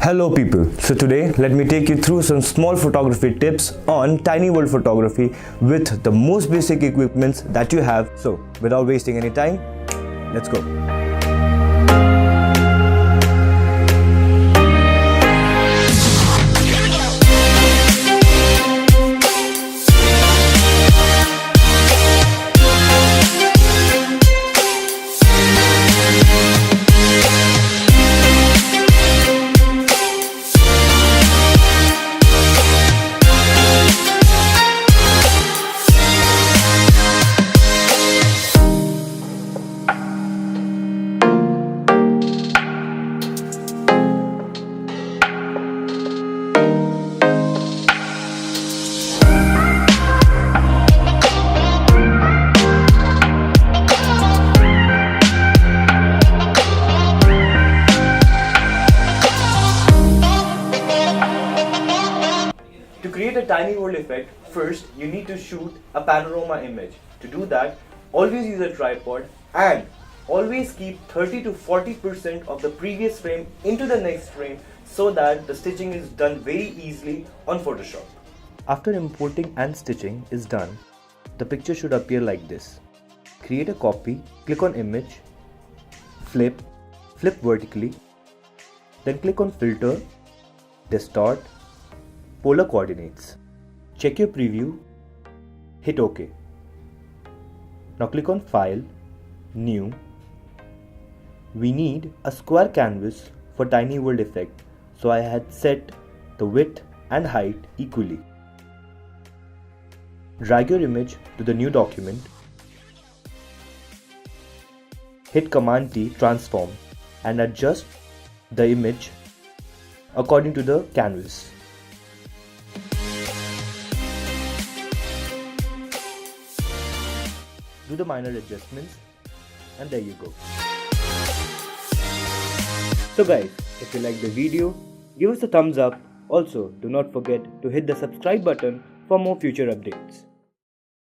Hello people, so today let me take you through some small photography tips on tiny world photography with the most basic equipments that you have. So without wasting any time, let's go. To create a tiny world effect, first you need to shoot a panorama image. To do that, always use a tripod and always keep 30 to 40% of the previous frame into the next frame so that the stitching is done very easily on Photoshop. After importing and stitching is done, the picture should appear like this. Create a copy, click on image, flip vertically, then click on filter, distort, polar coordinates. Check your preview, hit OK. Now click on File, New. We need a square canvas for tiny world effect, so I had set the width and height equally. Drag your image to the new document. Hit Command T, transform, and adjust the image according to the canvas. Do the minor adjustments, and there you go. So guys, if you like the video, give us a thumbs up. Also, do not forget to hit the subscribe button for more future updates.